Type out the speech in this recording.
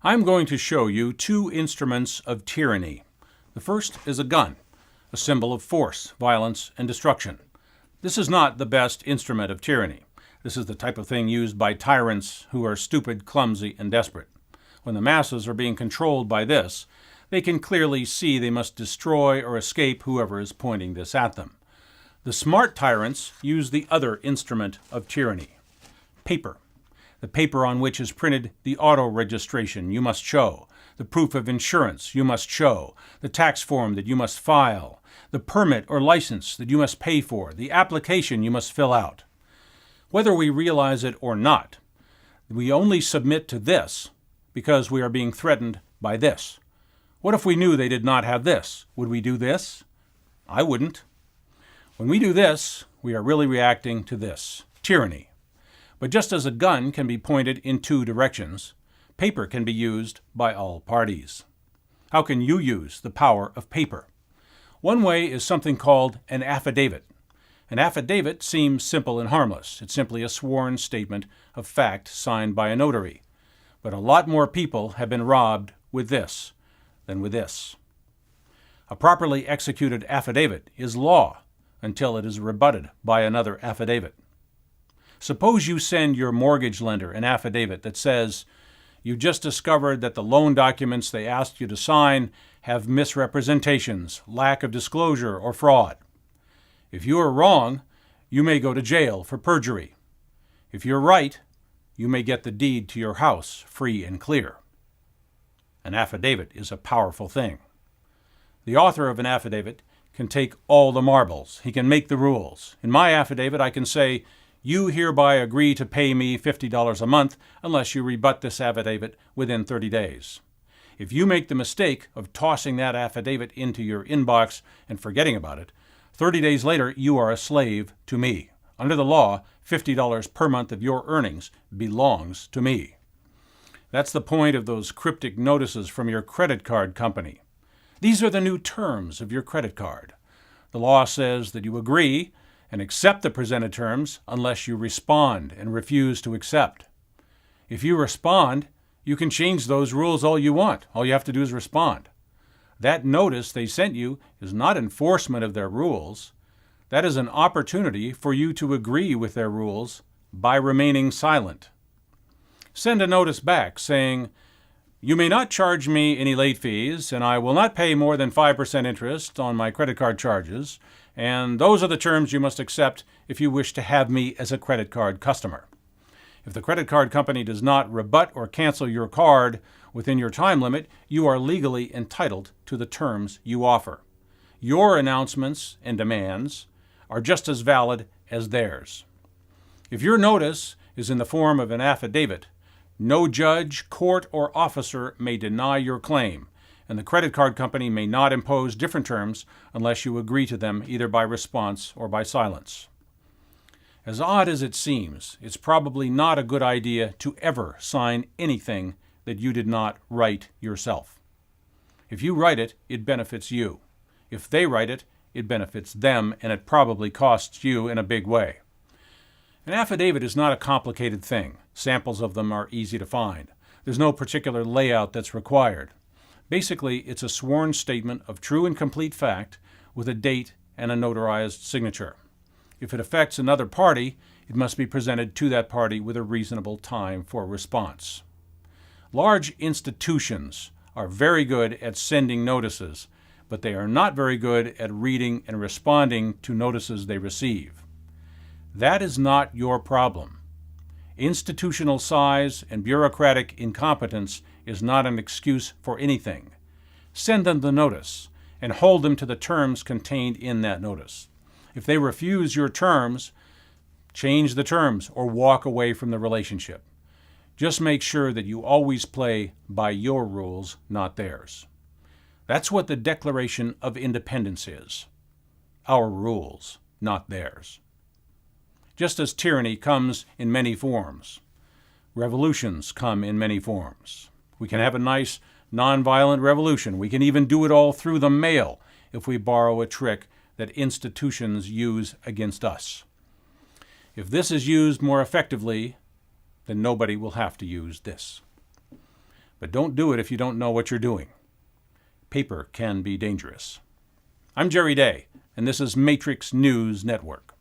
I'm going to show you two instruments of tyranny. The first is a gun, a symbol of force, violence, and destruction. This is not the best instrument of tyranny. This is the type of thing used by tyrants who are stupid, clumsy, and desperate. When the masses are being controlled by this, they can clearly see they must destroy or escape whoever is pointing this at them. The smart tyrants use the other instrument of tyranny, paper. The paper on which is printed the auto registration you must show, the proof of insurance you must show, the tax form that you must file, the permit or license that you must pay for, the application you must fill out. Whether we realize it or not, we only submit to this because we are being threatened by this. What if we knew they did not have this? Would we do this? I wouldn't. When we do this, we are really reacting to this, tyranny. But just as a gun can be pointed in two directions, paper can be used by all parties. How can you use the power of paper? One way is something called an affidavit. An affidavit seems simple and harmless. It's simply a sworn statement of fact signed by a notary. But a lot more people have been robbed with this than with this. A properly executed affidavit is law until it is rebutted by another affidavit. Suppose you send your mortgage lender an affidavit that says, you just discovered that the loan documents they asked you to sign have misrepresentations, lack of disclosure, or fraud. If you are wrong, you may go to jail for perjury. If you're right, you may get the deed to your house free and clear. An affidavit is a powerful thing. The author of an affidavit can take all the marbles. He can make the rules. In my affidavit, I can say, you hereby agree to pay me $50 a month unless you rebut this affidavit within 30 days. If you make the mistake of tossing that affidavit into your inbox and forgetting about it, 30 days later you are a slave to me. Under the law, $50 per month of your earnings belongs to me. That's the point of those cryptic notices from your credit card company. These are the new terms of your credit card. The law says that you agree and accept the presented terms unless you respond and refuse to accept. If you respond, you can change those rules all you want. All you have to do is respond. That notice they sent you is not enforcement of their rules. That is an opportunity for you to agree with their rules by remaining silent. Send a notice back saying, you may not charge me any late fees, and I will not pay more than 5% interest on my credit card charges, and those are the terms you must accept if you wish to have me as a credit card customer. If the credit card company does not rebut or cancel your card within your time limit, you are legally entitled to the terms you offer. Your announcements and demands are just as valid as theirs. If your notice is in the form of an affidavit, no judge, court, or officer may deny your claim, and the credit card company may not impose different terms unless you agree to them either by response or by silence. As odd as it seems, it's probably not a good idea to ever sign anything that you did not write yourself. If you write it, it benefits you. If they write it, it benefits them, and it probably costs you in a big way. An affidavit is not a complicated thing. Samples of them are easy to find. There's no particular layout that's required. Basically, it's a sworn statement of true and complete fact with a date and a notarized signature. If it affects another party, it must be presented to that party with a reasonable time for response. Large institutions are very good at sending notices, but they are not very good at reading and responding to notices they receive. That is not your problem. Institutional size and bureaucratic incompetence is not an excuse for anything. Send them the notice and hold them to the terms contained in that notice. If they refuse your terms, change the terms or walk away from the relationship. Just make sure that you always play by your rules, not theirs. That's what the Declaration of Independence is. Our rules, not theirs. Just as tyranny comes in many forms, revolutions come in many forms. We can have a nice, nonviolent revolution. We can even do it all through the mail if we borrow a trick that institutions use against us. If this is used more effectively, then nobody will have to use this. but don't do it if you don't know what you're doing. Paper can be dangerous. I'm Jerry Day, and this is Matrix News Network.